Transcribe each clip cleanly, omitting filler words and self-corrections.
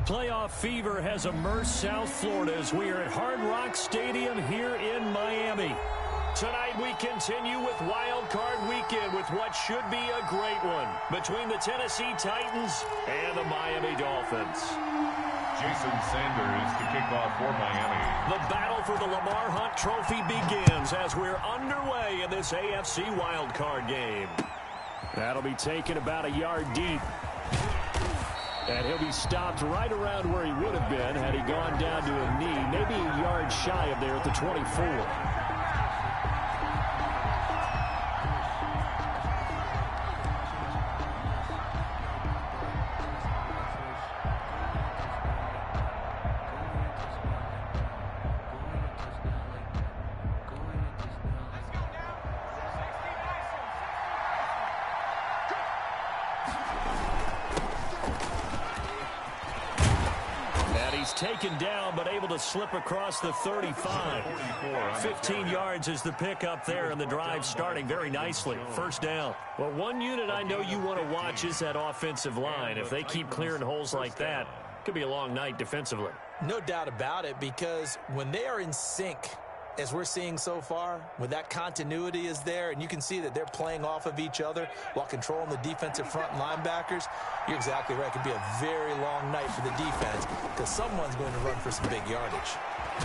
Playoff fever has immersed South Florida as we are at Hard Rock Stadium here in Miami. Tonight we continue with Wild Card Weekend with what should be a great one between the Tennessee Titans and the Miami Dolphins. Jason Sanders to kick off for Miami. The battle for the Lamar Hunt Trophy begins as we're underway in this AFC Wild Card game. That'll be taken about a yard deep. And he'll be stopped right around where he would have been had he gone down to a knee, maybe a yard shy of there at the 24. Taken down, but able to slip across the 35. 15 yards is the pickup there, and the drive starting very nicely. First down. Well, one unit I know you want to watch is that offensive line. If they keep clearing holes like that, it could be a long night defensively. No doubt about it, because when they are in sync, as we're seeing so far, when that continuity is there, and you can see that they're playing off of each other while controlling the defensive front linebackers, you're exactly right. It could be a very long night for the defense because someone's going to run for some big yardage.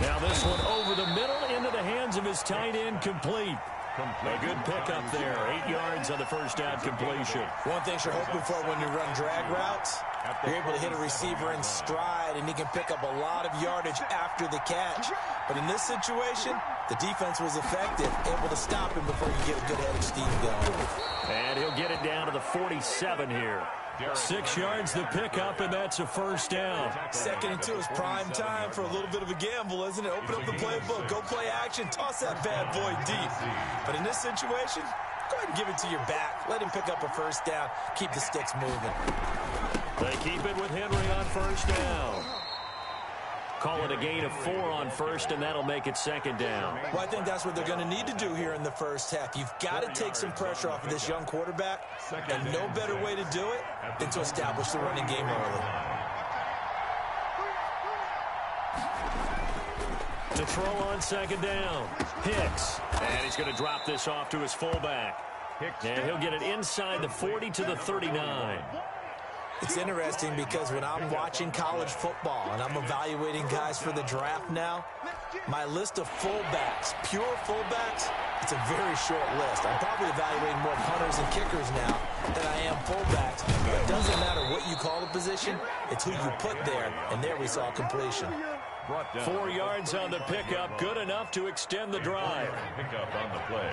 Now this one over the middle into the hands of his tight end, complete. A good pickup there. 8 yards on the first down completion. One thing you're hoping for when you run drag routes, you're able to hit a receiver in stride, and he can pick up a lot of yardage after the catch. But in this situation, the defense was effective, able to stop him before you get a good head of steam going. And he'll get it down to the 47 here. 6 yards the pickup, and that's a first down. 2nd and 2 is prime time for a little bit of a gamble, isn't it? Open up the playbook, go play action, toss that bad boy deep. But in this situation, go ahead and give it to your back. Let him pick up a first down. Keep the sticks moving. They keep it with Henry on first down. Call it a gain of 4 on first, and that'll make it 2nd down. Well, I think that's what they're going to need to do here in the first half. You've got to take some pressure off of this young quarterback, and no better way to do it than to establish the running game early. To throw on 2nd down. Hicks. And he's going to drop this off to his fullback. And he'll get it inside the 40 to the 39. It's interesting because when I'm watching college football and I'm evaluating guys for the draft now, my list of fullbacks, pure fullbacks, it's a very short list. I'm probably evaluating more punters and kickers now than I am fullbacks. But it doesn't matter what you call the position, it's who you put there, and there we saw completion. 4 yards on the pickup, good enough to extend the drive. Pickup on the play.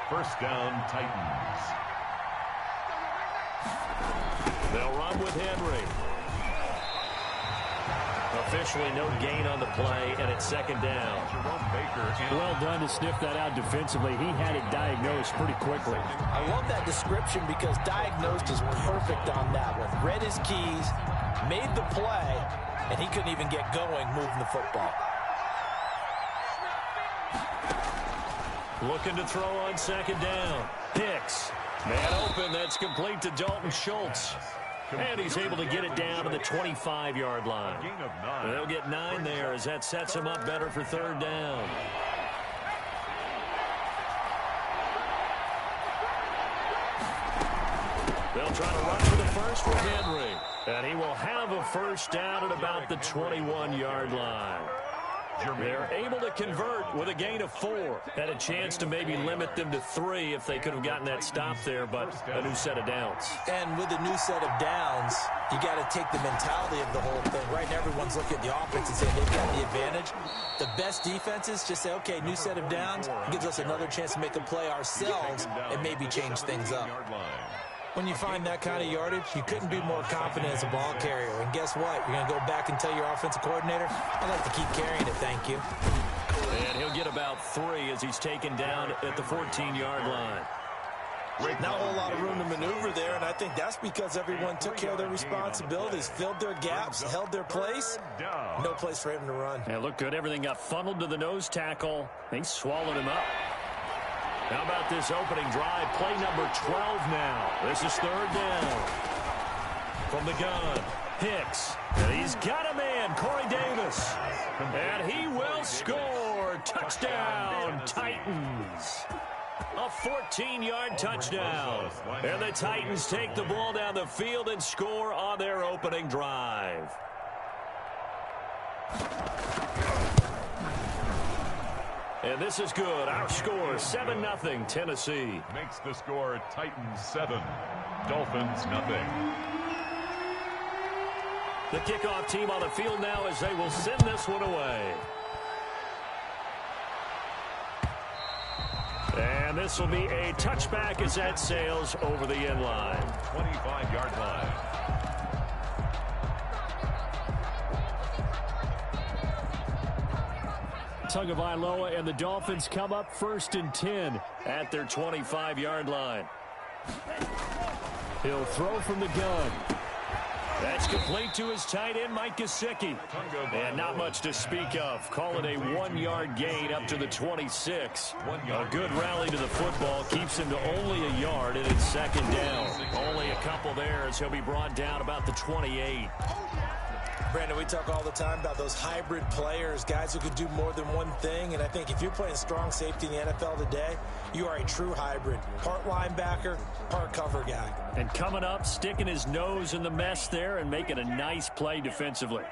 First down, Titans. They'll run with Henry. Officially no gain on the play, and it's 2nd down. Well done to sniff that out defensively. He had it diagnosed pretty quickly. I love that description because diagnosed is perfect on that one. Read his keys, made the play, and he couldn't even get going moving the football. Looking to throw on 2nd down. Hicks. Man open, that's complete to Dalton Schultz. And he's able to get it down to the 25-yard line. They'll get 9 there as that sets him up better for 3rd down. They'll try to run for the first with Henry. And he will have a first down at about the 21-yard line. They're able to convert with a gain of 4. Had a chance to maybe limit them to 3 if they could have gotten that stop there, but a new set of downs. And with a new set of downs, you got to take the mentality of the whole thing. Right now, everyone's looking at the offense and saying they've got the advantage. The best defenses just say, okay, new set of downs. Gives us another chance to make a play ourselves and maybe change things up. When you find that kind of yardage, you couldn't be more confident as a ball carrier. And guess what? You're going to go back and tell your offensive coordinator, I'd like to keep carrying it, thank you. And he'll get about 3 as he's taken down at the 14-yard line. Not a whole lot of room to maneuver there, and I think that's because everyone took care of their responsibilities, filled their gaps, held their place. No place for him to run. Yeah, looked good. Everything got funneled to the nose tackle. They swallowed him up. How about this opening drive? Play number 12 now. This is 3rd down. From the gun, Hicks. And he's got a man, Corey Davis. And he will score. Touchdown, Titans. A 14-yard touchdown. And the Titans take the ball down the field and score on their opening drive. And this is good. Our score, 7-0, Tennessee. Makes the score Titans 7, Dolphins nothing. The kickoff team on the field now as they will send this one away. And this will be a touchback as that sails over the end line. 25-yard line. Tagovailoa and the Dolphins come up 1st and 10 at their 25-yard line. He'll throw from the gun. That's complete to his tight end, Mike Gesicki. And not much to speak of. Call it a 1-yard gain up to the 26. A good rally to the football keeps him to only a yard, and it's 2nd down. Only a couple there as he'll be brought down about the 28. Brandon, we talk all the time about those hybrid players, guys who can do more than one thing. And I think if you're playing strong safety in the NFL today, you are a true hybrid. Part linebacker, part cover guy. And coming up, sticking his nose in the mess there and making a nice play defensively.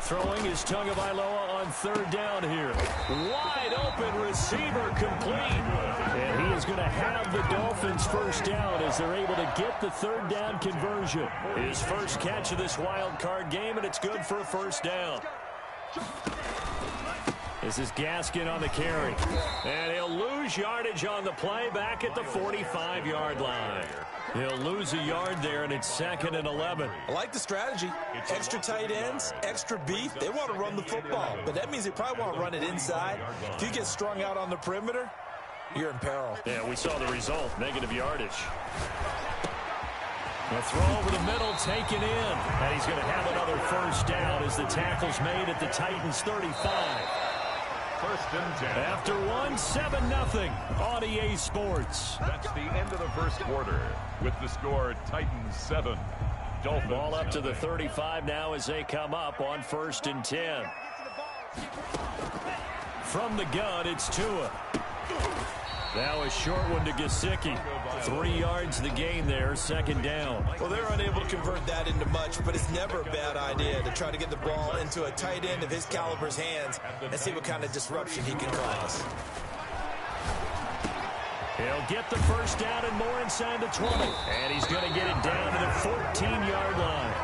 Throwing is Tagovailoa on 3rd down here. Wide open receiver complete. And he is going to have the Dolphins 1st down as they're able to get the 3rd down conversion. His first catch of this wild card game, and it's good for a 1st down. This is Gaskin on the carry. And he'll lose yardage on the play back at the 45-yard line. He'll lose a yard there, and it's 2nd and 11. I like the strategy. Extra tight ends, extra beef. They want to run the football, but that means they probably want to run it inside. If you get strung out on the perimeter, you're in peril. Yeah, we saw the result, negative yardage. A throw over the middle, taken in. And he's going to have another 1st down as the tackle's made at the Titans 35. 1st and 10. After 7-0 on EA Sports. That's the end of the first quarter with the score Titans 7, Dolphins. Ball up to the 35 now as they come up on 1st and 10. From the gun, it's Tua. Now a short one to Gesicki. 3 yards the gain there, 2nd down. Well, they're unable to convert that into much, but it's never a bad idea to try to get the ball into a tight end of his caliber's hands and see what kind of disruption he can cause. He'll get the 1st down and more inside the 20. And he's going to get it down to the 14-yard line.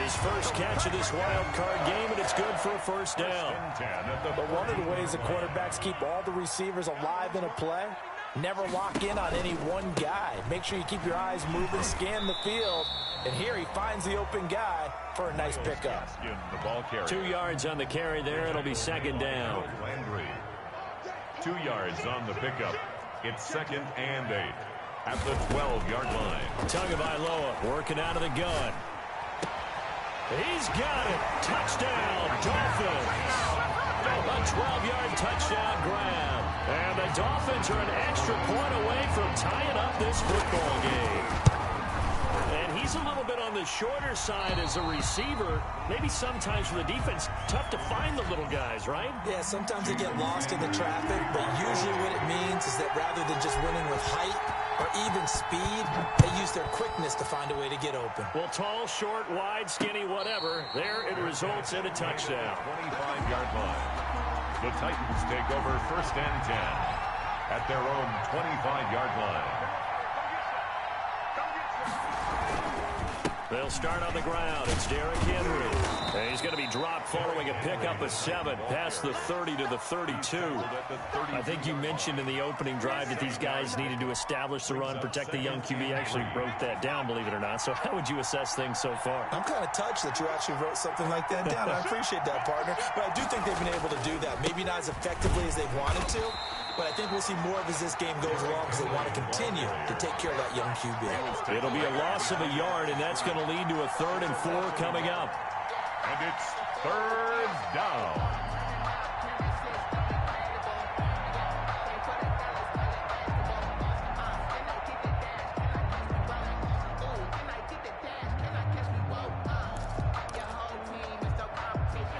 His first catch of this wild card game, and it's good for a 1st down. But one of the ways the quarterbacks keep all the receivers alive in a play, never lock in on any one guy. Make sure you keep your eyes moving, scan the field. And here he finds the open guy for a nice pickup. 2 yards on the carry there. It'll be 2nd down. 2 yards on the pickup. It's 2nd and 8 at the 12-yard line. Tagovailoa working out of the gun. He's got it. Touchdown, Dolphins. A 12-yard touchdown grab. And the Dolphins are an extra point away from tying up this football game. And he's a little bit on the shorter side as a receiver. Maybe sometimes for the defense, tough to find the little guys, right? Yeah, sometimes they get lost in the traffic, but usually what it means is that rather than just winning with height or even speed, they use their quickness to find a way to get open. Well, tall, short, wide, skinny, whatever, there it results in a touchdown. 25-yard line. The Titans take over 1st and 10 at their own 25-yard line. They'll start on the ground. It's Derrick Henry. And he's going to be dropped following a pickup of 7 past the 30 to the 32. I think you mentioned in the opening drive that these guys needed to establish the run, protect the young QB. Actually wrote that down, believe it or not. So how would you assess things so far? I'm kind of touched that you actually wrote something like that down. I appreciate that, partner. But I do think they've been able to do that. Maybe not as effectively as they've wanted to, but I think we'll see more of as this game goes along because they want to continue to take care of that young QB. It'll be a loss of a yard, and that's going to lead to a 3rd and 4 coming up. And it's 3rd down.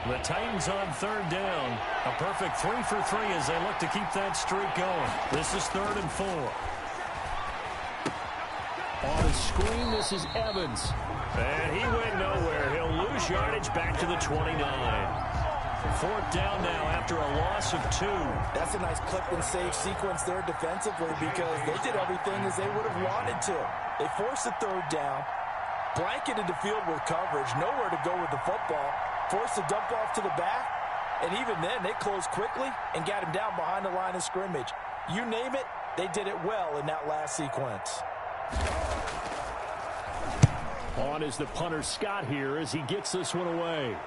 The Titans on third down. A perfect 3 for 3 as they look to keep that streak going. This is 3rd and 4. On a screen, this is Evans. And he went nowhere. He'll lose yardage back to the 29. 4th down now after a loss of 2. That's a nice clip and save sequence there defensively because they did everything as they would have wanted to. They forced the 3rd down, blanketed the field with coverage, nowhere to go with the football, forced the dump off to the back, and even then they closed quickly and got him down behind the line of scrimmage. You name it, they did it well in that last sequence. On is the punter Scott here as he gets this one away.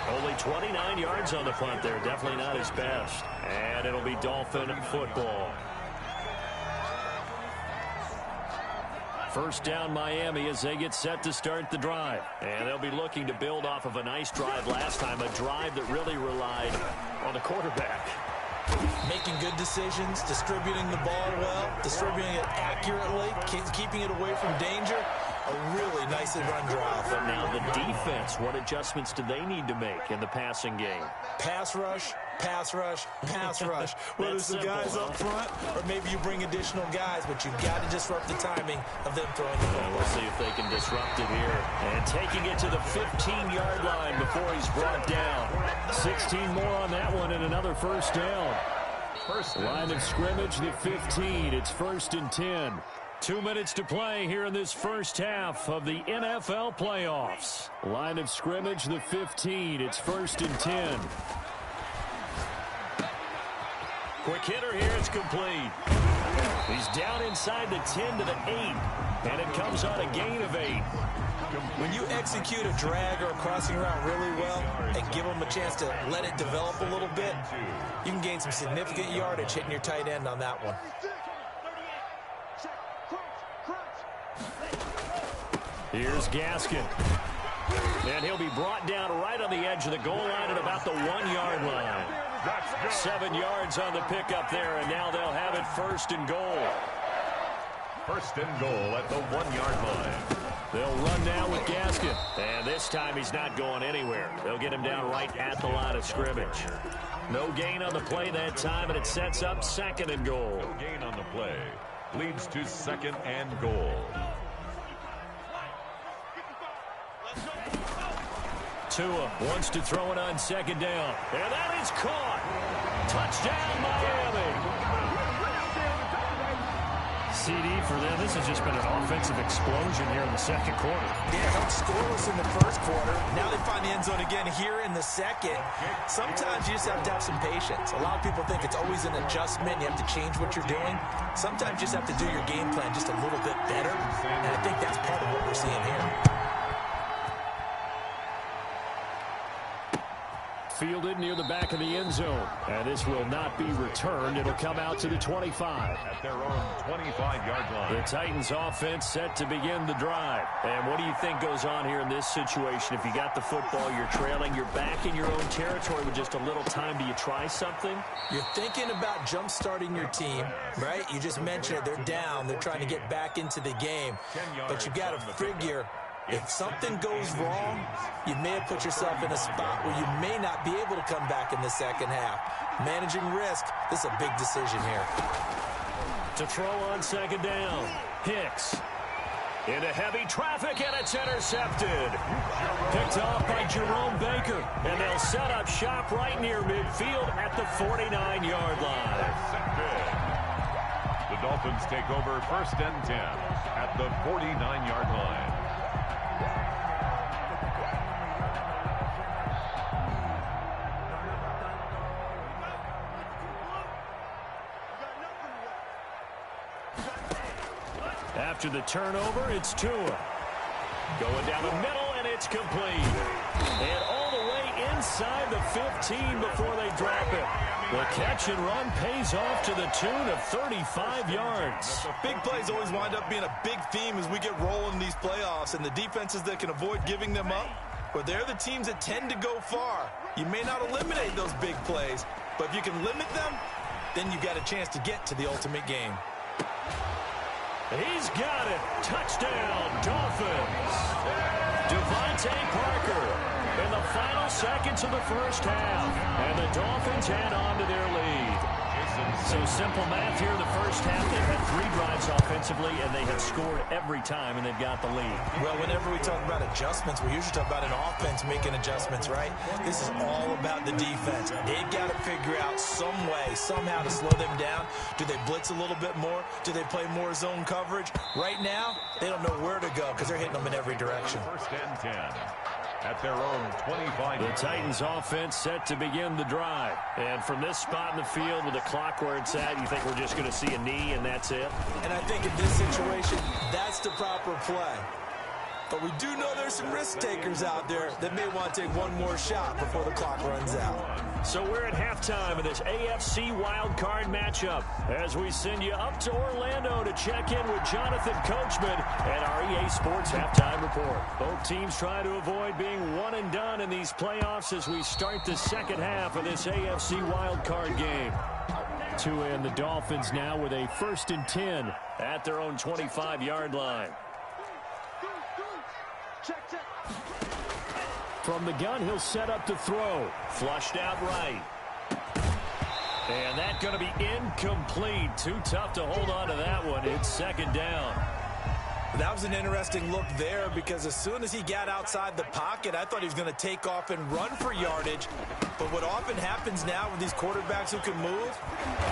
Only 29 yards on the punt there. Definitely not his best. And it'll be Dolphin football. 1st down Miami as they get set to start the drive. And they'll be looking to build off of a nice drive last time. A drive that really relied on the quarterback. Making good decisions, distributing the ball well, distributing it accurately, keeping it away from danger. A really nicely run drive. But now the defense, what adjustments do they need to make in the passing game? Pass rush, pass rush, pass rush. Whether it's the guys up front or maybe you bring additional guys, but you've got to disrupt the timing of them throwing the ball. We'll see if they can disrupt it here. And taking it to the 15-yard line before he's brought down. 16 more on that one and another 1st down. Line of scrimmage, the 15. It's 1st and 10. 2 minutes to play here in this first half of the NFL playoffs. Line of scrimmage, the 15. It's 1st and 10. Quick hitter here. It's complete. He's down inside the 10 to the 8. And it comes on a gain of 8. When you execute a drag or a crossing route really well and give them a chance to let it develop a little bit, you can gain some significant yardage hitting your tight end on that one. Here's Gaskin. And he'll be brought down right on the edge of the goal line at about the 1-yard line. 7 yards on the pickup there, and now they'll have it 1st and goal. 1st and goal at the 1-yard line. They'll run now with Gaskin. And this time he's not going anywhere. They'll get him down right at the line of scrimmage. No gain on the play that time, and it sets up 2nd and goal. No gain on the play. Leads to 2nd and goal. Tua wants to throw it on 2nd down. And that is caught. Touchdown, Miami. CD for them, this has just been an offensive explosion here in the 2nd quarter. Yeah, held scoreless in the 1st quarter. Now they find the end zone again here in the 2nd. Sometimes you just have to have some patience. A lot of people think it's always an adjustment. You have to change what you're doing. Sometimes you just have to do your game plan just a little bit better. And I think that's part of what we're seeing here. Fielded near the back of the end zone. And this will not be returned. It'll come out to the 25. At their own 25-yard line. The Titans offense set to begin the drive. And what do you think goes on here in this situation? If you got the football, you're trailing, you're back in your own territory with just a little time. Do you try something? You're thinking about jump-starting your team, right? You just mentioned it. They're down. They're trying to get back into the game. But you got to figure, if something goes wrong, you may have put yourself in a spot where you may not be able to come back in the 2nd half. Managing risk, this is a big decision here. To throw on 2nd down, Hicks. Into heavy traffic, and it's intercepted. Picked off by Jerome Baker. And they'll set up shop right near midfield at the 49-yard line. The Dolphins take over 1st and 10 at the 49-yard line. After the turnover, it's Tua. Going down the middle, and it's complete. And all the way inside the 15 before they drop it. The catch and run pays off to the tune of 35 yards. Big plays always wind up being a big theme as we get rolling in these playoffs, and the defenses that can avoid giving them up, well, they're the teams that tend to go far. You may not eliminate those big plays, but if you can limit them, then you got a chance to get to the ultimate game. He's got it. Touchdown, Dolphins. Devontae Parker in the final seconds of the first half. And the Dolphins add on to their lead. So simple math here in the first half. They've had 3 drives offensively, and they have scored every time, and they've got the lead. Well, whenever we talk about adjustments, we usually talk about an offense making adjustments, right? This is all about the defense. They've got to figure out some way, somehow to slow them down. Do they blitz a little bit more? Do they play more zone coverage? Right now, they don't know where to go because they're hitting them in every direction. First and 10. At their own 25. The Titans offense set to begin the drive. And from this spot in the field with the clock where it's at, you think we're just going to see a knee and that's it? And I think in this situation, that's the proper play. But we do know there's some risk takers out there that may want to take one more shot before the clock runs out. So we're at halftime of this AFC wildcard matchup as we send you up to Orlando to check in with Jonathan Coachman and our EA Sports Halftime Report. Both teams try to avoid being one and done in these playoffs as we start the second half of this AFC wildcard game. To end the Dolphins now with a 1st and 10 at their own 25-yard line. From the gun, he'll set up to throw. Flushed out right. And that's going to be incomplete. Too tough to hold on to that one. It's 2nd down. That was an interesting look there because as soon as he got outside the pocket, I thought he was going to take off and run for yardage. But what often happens now with these quarterbacks who can move,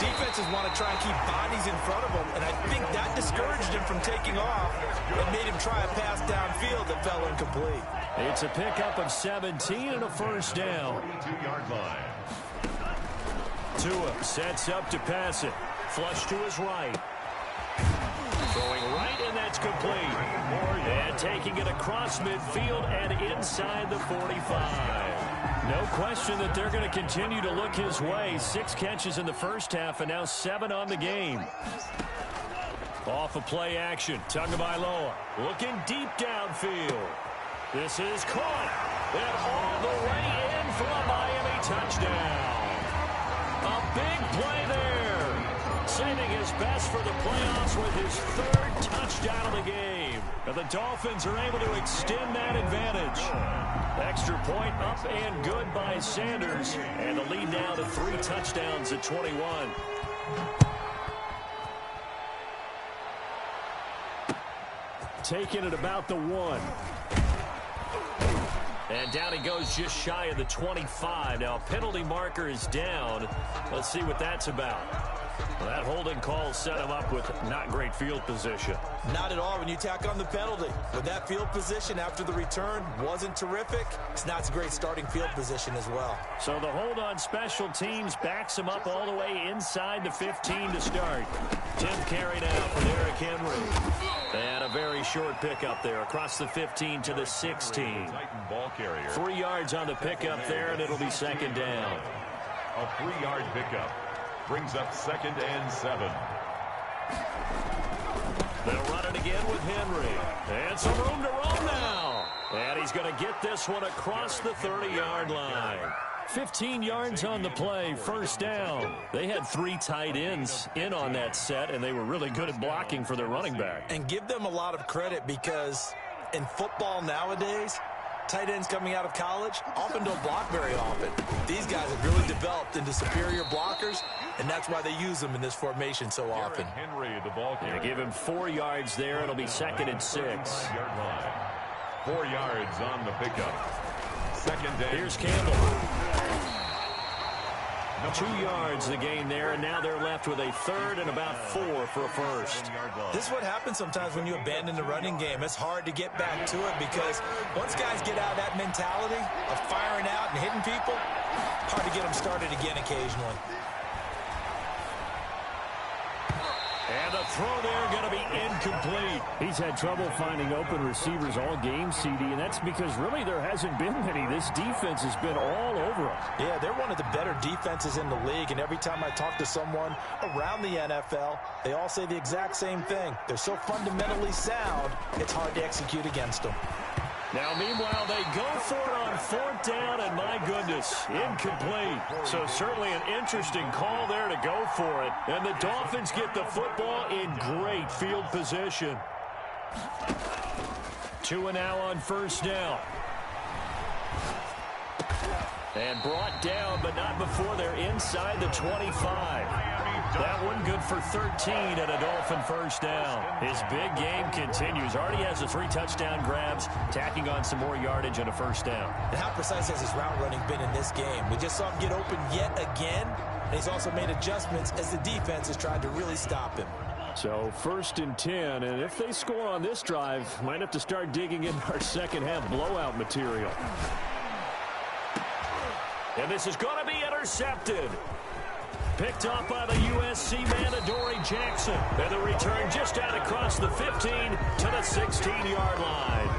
defenses want to try and keep bodies in front of them, and I think that discouraged him from taking off and made him try a pass downfield that fell incomplete. It's a pickup of 17 and a 1st down. 2-yard line. Tua sets up to pass it. Flush to his right. Throwing right, and that's complete. And taking it across midfield and inside the 45. No question that they're going to continue to look his way. 6 catches in the first half and now 7 on the game. Off of play action. Tagovailoa looking deep downfield. This is caught. And all the way in for a Miami touchdown. A big play there. Saving his best for the playoffs with his 3rd touchdown of the game. And the Dolphins are able to extend that advantage. Extra point up and good by Sanders. And the lead now to 3 touchdowns at 21. Taking it about the 1. And down he goes just shy of the 25. Now a penalty marker is down. Let's see what that's about. Well, that holding call set him up with not great field position. Not at all when you tack on the penalty. With that field position after the return wasn't terrific. It's not a great starting field position as well. So the hold on special teams backs him up all the way inside the 15 to start. 10th carry now for Derrick Henry. And a very short pickup there across the 15 to the 16. Titan ball carrier. 3 yards on the pickup there, and it'll be 2nd down. A 3-yard pickup brings up 2nd and 7. They'll run it again with Henry. And some room to roam now. And he's going to get this one across the 30-yard line. 15 yards on the play, 1st down. They had 3 tight ends in on that set, and they were really good at blocking for their running back. And give them a lot of credit because in football nowadays, tight ends coming out of college often don't block very often. These guys have really developed into superior blockers, and that's why they use them in this formation so often. Henry, the ball carrier. They give him 4 yards there. It'll be 2nd and 6. 5-yard line. 4 yards on the pickup. 2nd down. Here's Campbell. 2 yards the gain there, and now they're left with a 3rd and about 4 for a 1st. This is what happens sometimes when you abandon the running game. It's hard to get back to it because once guys get out of that mentality of firing out and hitting people, hard to get them started again occasionally. And the throw there going to be incomplete. He's had trouble finding open receivers all game, CD, and that's because really there hasn't been many. This defense has been all over them. Yeah, they're one of the better defenses in the league, and every time I talk to someone around the NFL, they all say the exact same thing. They're so fundamentally sound, it's hard to execute against them. Now, meanwhile, they go for it on 4th down, and my goodness, incomplete. So certainly an interesting call there to go for it. And the Dolphins get the football in great field position. 2 and now on first down. And brought down, but not before they're inside the 25. That one good for 13 and a Dolphin first down. His big game continues. Already has the 3 touchdown grabs, tacking on some more yardage and a first down. And how precise has his route running been in this game? We just saw him get open yet again, and he's also made adjustments as the defense has tried to really stop him. So 1st and 10, and if they score on this drive, might have to start digging in our second half blowout material. And this is going to be intercepted. Picked off by the USC man, Adoree Jackson. And the return just out across the 15 to the 16-yard line.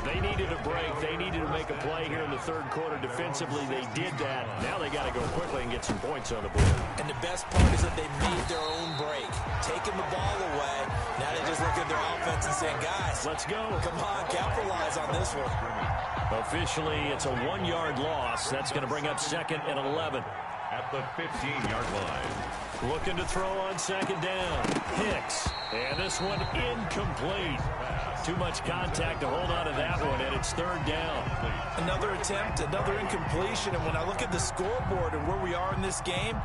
They needed a break. They needed to make a play here in the 3rd quarter. Defensively, they did that. Now they got to go quickly and get some points on the board. And the best part is that they made their own break. Taking the ball away. Now they just look at their offense and saying, guys, let's go. Come on, capitalize on this one. Officially, it's a 1-yard loss. That's going to bring up 2nd and 11. At the 15-yard line. Looking to throw on 2nd down. Hicks. And this one incomplete. Too much contact to hold on to that one, and it's 3rd down. Another attempt, another incompletion, and when I look at the scoreboard and where we are in this game,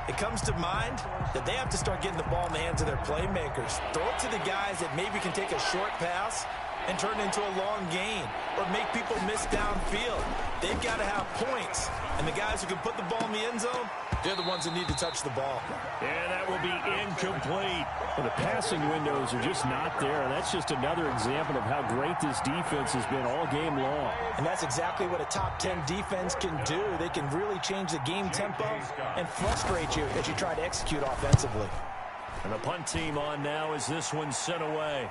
it comes to mind that they have to start getting the ball in the hands of their playmakers. Throw it to the guys that maybe can take a short pass and turn it into a long gain or make people miss downfield. They've got to have points, and the guys who can put the ball in the end zone, they're the ones who need to touch the ball. And that will be incomplete. Well, the passing windows are just not there. That's just another example of how great this defense has been all game long. And that's exactly what a top 10 defense can do. They can really change the game tempo and frustrate you as you try to execute offensively. And the punt team on now as this one's sent away.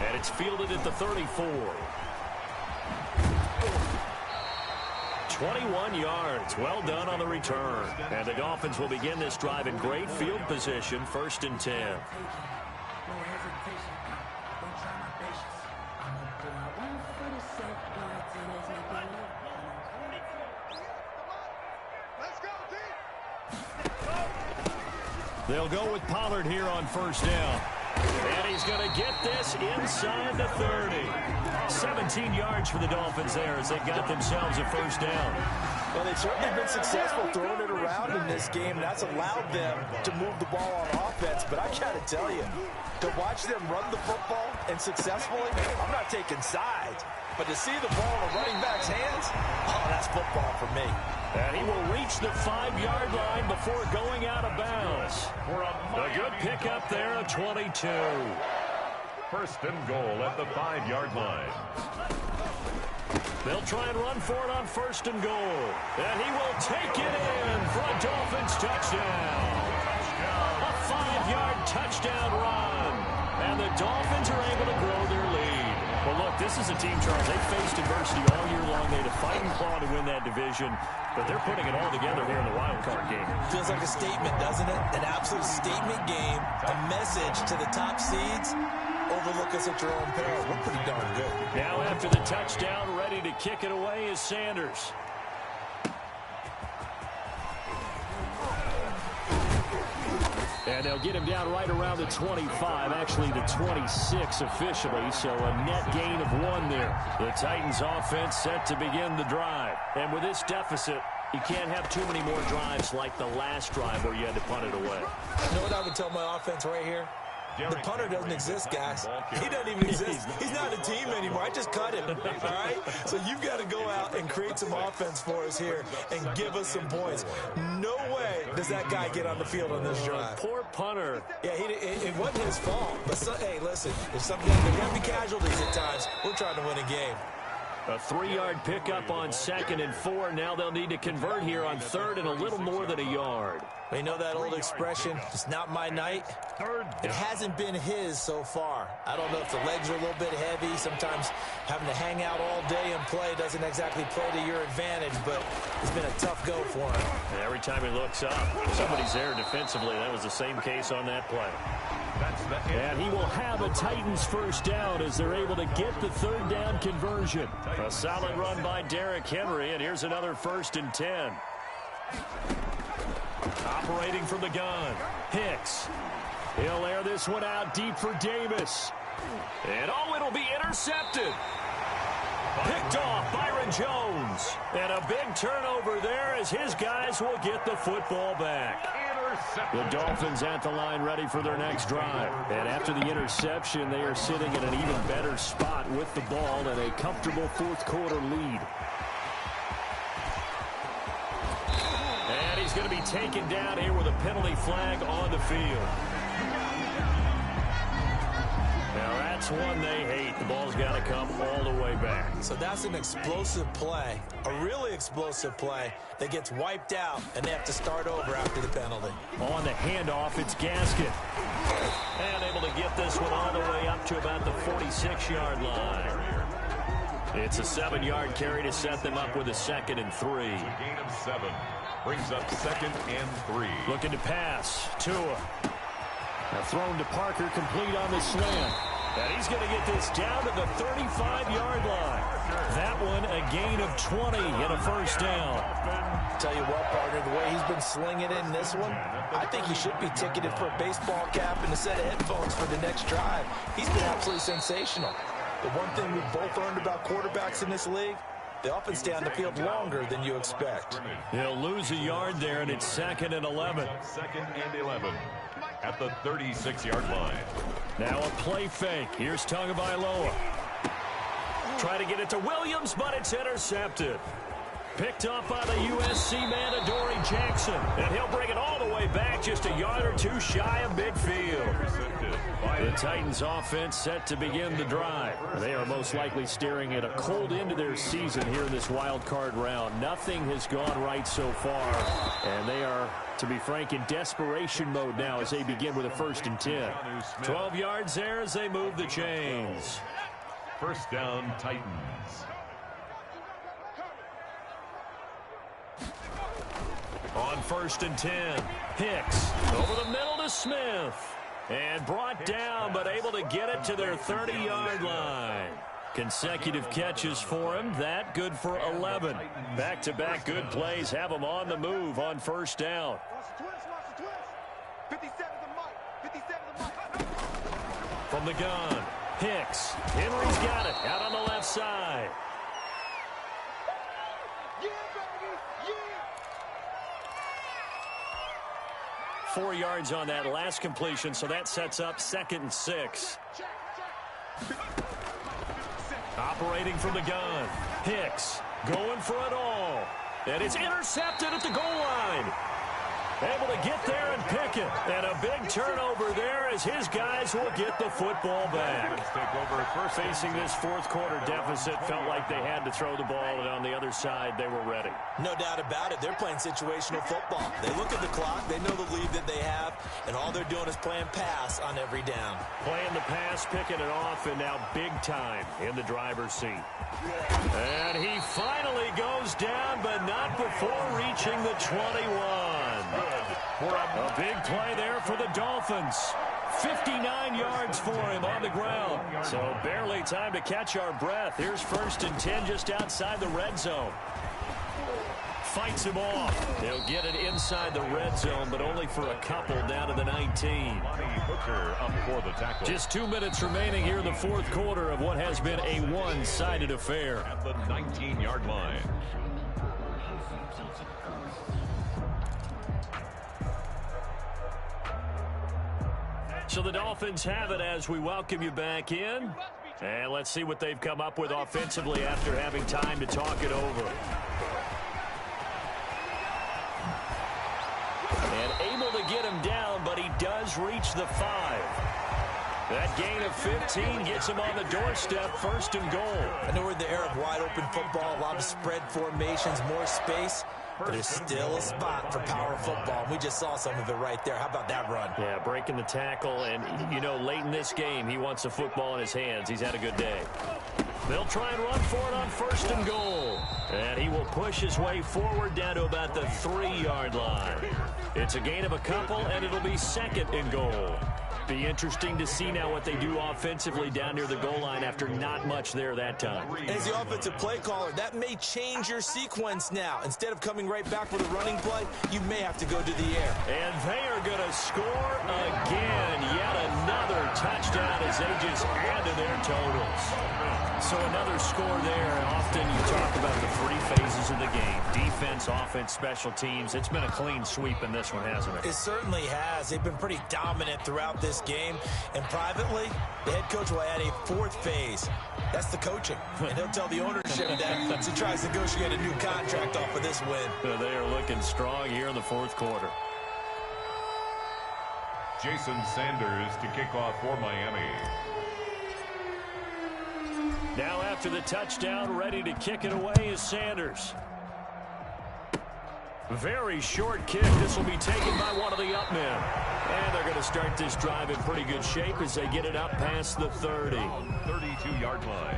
And it's fielded at the 34. 21 yards. Well done on the return. And the Dolphins will begin this drive in great field position, 1st and 10. They'll go with Pollard here on 1st down. And he's going to get this inside the 30. 17 yards for the Dolphins there as they've got themselves a 1st down. Well, they've certainly been successful throwing it around in this game. That's allowed them to move the ball on offense. But I got to tell you, to watch them run the football and successfully, I'm not taking sides. But to see the ball in a running back's hands, oh, that's football for me. And he will reach the 5-yard line before going out of bounds. A good pickup there, a 22. 1st and goal at the 5-yard line. They'll try and run for it on 1st and goal. And he will take it in for a Dolphins touchdown. A 5-yard touchdown run. And the Dolphins are able to grow their lead. Well, look, this is a team, Charles. They faced adversity all year long. They had to fight and claw to win that division. But they're putting it all together here in the wild card game. Feels like a statement, doesn't it? An absolute statement game. A message to the top seeds. Overlook us at your own peril. We're pretty darn good. Now after the touchdown, ready to kick it away is Sanders. And they'll get him down right around the 25, actually the 26 officially, so a net gain of 1 there. The Titans offense set to begin the drive. And with this deficit, you can't have too many more drives like the last drive where you had to punt it away. You know what I would tell my offense right here? The punter doesn't exist, guys. He doesn't even exist. He's not a team anymore. I just cut him, all right? So you've got to go out and create some offense for us here and give us some points. No way does that guy get on the field on this drive. Poor punter. Yeah, it wasn't his fault. But, hey, listen, if something, there's going to be casualties at times. We're trying to win a game. A 3-yard pickup on 2nd and 4. Now they'll need to convert here on 3rd and a little more than a yard. You know that old expression, it's not my night? It hasn't been his so far. I don't know if the legs are a little bit heavy. Sometimes having to hang out all day and play doesn't exactly play to your advantage, but it's been a tough go for him. And every time he looks up, somebody's there defensively. That was the same case on that play. And he will have a Titans 1st down as they're able to get the 3rd down conversion. A solid run by Derrick Henry, and here's another 1st and 10. Operating from the gun, Hicks. He'll air this one out deep for Davis. And it'll be intercepted. Picked off Byron Jones. And a big turnover there as his guys will get the football back. The Dolphins at the line ready for their next drive. And after the interception, they are sitting in an even better spot with the ball and a comfortable fourth quarter lead. And he's going to be taken down here with a penalty flag on the field. Now that's one they hate. The ball's got to come all the way back. So that's an explosive play, a really explosive play that gets wiped out, and they have to start over after the penalty. On the handoff, it's Gaskin. And able to get this one all the way up to about the 46-yard line. It's a 7-yard carry to set them up with a 2nd and 3. Gain of 7. Brings up 2nd and 3. Looking to pass. Tua. Now thrown to Parker, complete on the slant. And he's going to get this down to the 35-yard line. That one a gain of 20 and a first down. Tell you what, partner, the way he's been slinging in this one, I think he should be ticketed for a baseball cap and a set of headphones for the next drive. He's been absolutely sensational. The one thing we've both learned about quarterbacks in this league, they often stay on the field longer than you expect. He'll lose a yard there, and it's 2nd and 11. 2nd and 11 at the 36-yard line. Now a play fake. Here's Tagovailoa. Try to get it to Williams, but it's intercepted. Picked up by the USC man, Adoree Jackson. And he'll bring it all the way back, just a yard or two shy of midfield. The Titans offense set to begin the drive. They are most likely staring at a cold end to their season here in this wild card round. Nothing has gone right so far. And they are, to be frank, in desperation mode now as they begin with a 1st and 10. 12 yards there as they move the chains. First down, Titans. On 1st and 10, Hicks over the middle to Smith. And brought down, but able to get it to their 30-yard line. Consecutive catches for him. That good for 11. Back-to-back good plays have him on the move on 1st down. From the gun, Hicks. Henry's got it out on the left side. 4 yards on that last completion, so that sets up 2nd and 6. Operating from the gun, Hicks going for it all. And it's intercepted at the goal line. Able to get there and pick it. And a big turnover there as his guys will get the football back. Facing this fourth quarter deficit, felt like they had to throw the ball, and on the other side, they were ready. No doubt about it. They're playing situational football. They look at the clock, they know the lead that they have, and all they're doing is playing pass on every down. Playing the pass, picking it off, and now big time in the driver's seat. And he finally goes down, but not before reaching the 21. A big play there for the Dolphins. 59 yards for him on the ground. So barely time to catch our breath. Here's 1st and 10 just outside the red zone. Fights him off. They'll get it inside the red zone, but only for a couple down to the 19. Up for the tackle. Just 2 minutes remaining here in the fourth quarter of what has been a one-sided affair. At the 19-yard line. So the Dolphins have it as we welcome you back in. And let's see what they've come up with offensively after having time to talk it over. And able to get him down, but he does reach the 5. That gain of 15 gets him on the doorstep, 1st and goal. I know we're in the era of wide-open football, a lot of spread formations, more space. But there's still a spot for power football. We just saw some of it right there. How about that run? Yeah, breaking the tackle. And, you know, late in this game, he wants the football in his hands. He's had a good day. They'll try and run for it on 1st and goal. And he will push his way forward down to about the 3-yard line. It's a gain of a couple, and it'll be 2nd and goal. Be interesting to see now what they do offensively down near the goal line after not much there that time. As the offensive play caller, that may change your sequence now. Instead of coming right back with a running play, you may have to go to the air. And they are going to score again. Yet another touchdown as they just add to their totals. So another score there. Often you talk about the three phases of the game: defense, offense, special teams. It's been a clean sweep in this one, hasn't it? It certainly has. They've been pretty dominant throughout this game. And privately, the head coach will add a fourth phase. That's the coaching. And he'll tell the ownership that as he tries to negotiate a new contract off of this win. They are looking strong here in the fourth quarter. Jason Sanders to kick off for Miami. Now after the touchdown, ready to kick it away is Sanders. Very short kick. This will be taken by one of the up men. And they're going to start this drive in pretty good shape as they get it up past the 30. 32-yard line.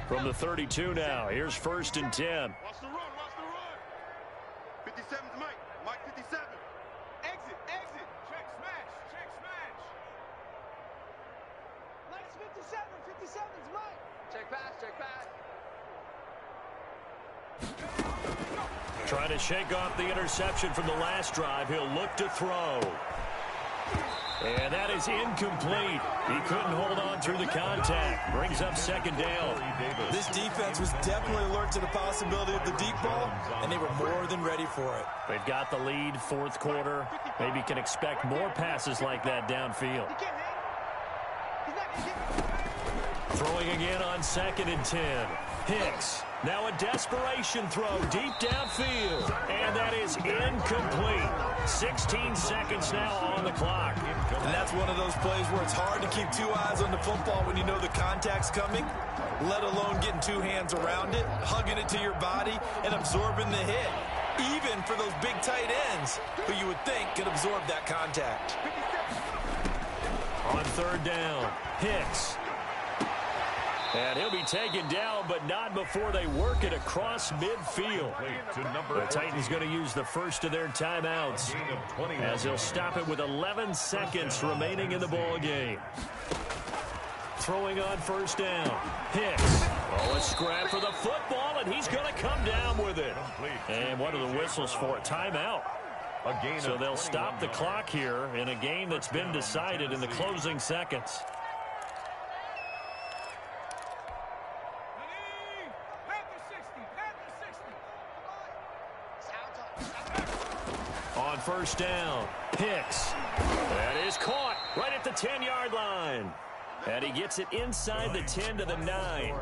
From the 32 now, here's 1st and 10. Watch the run, watch the run. 57's Mike. Mike 57. Exit, exit. Check smash, check smash. Mike's 57, 57's Mike. Check pass, check pass. Trying to shake off the interception from the last drive. He'll look to throw. And that is incomplete. He couldn't hold on through the contact. Brings up 2nd down. This defense was definitely alert to the possibility of the deep ball, and they were more than ready for it. They've got the lead, fourth quarter. Maybe can expect more passes like that downfield. Throwing again on 2nd and 10. Hicks. Now a desperation throw deep downfield. And that is incomplete. 16 seconds now on the clock. And that's one of those plays where it's hard to keep two eyes on the football when you know the contact's coming, let alone getting two hands around it, hugging it to your body, and absorbing the hit. Even for those big tight ends who you would think could absorb that contact. On 3rd down, Hicks. And he'll be taken down, but not before they work it across midfield. The Titans going to use the first of their timeouts as they'll stop it with 11 seconds remaining in the ball game. Throwing on 1st down. Hicks. Oh, a scrap for the football, and he's going to come down with it. And what are the whistles for? Timeout. So they'll stop the clock here in a game that's been decided in the closing seconds. On 1st down, Hicks. That is caught right at the 10-yard line. And he gets it inside the 10 to the 9.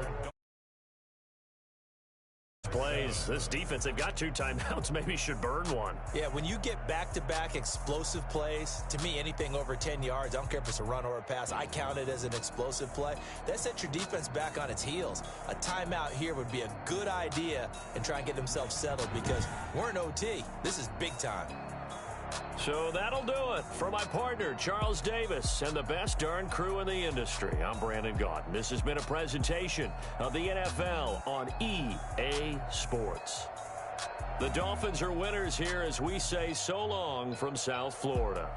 Plays this defense, they've got 2 timeouts, maybe should burn one. Yeah, when you get back-to-back explosive plays, to me, anything over 10 yards, I don't care if it's a run or a pass, I count it as an explosive play. That sets your defense back on its heels. A timeout here would be a good idea and try and get themselves settled because we're in OT. This is big time. So that'll do it for my partner, Charles Davis, and the best darn crew in the industry. I'm Brandon Gaudin. This has been a presentation of the NFL on EA Sports. The Dolphins are winners here as we say so long from South Florida.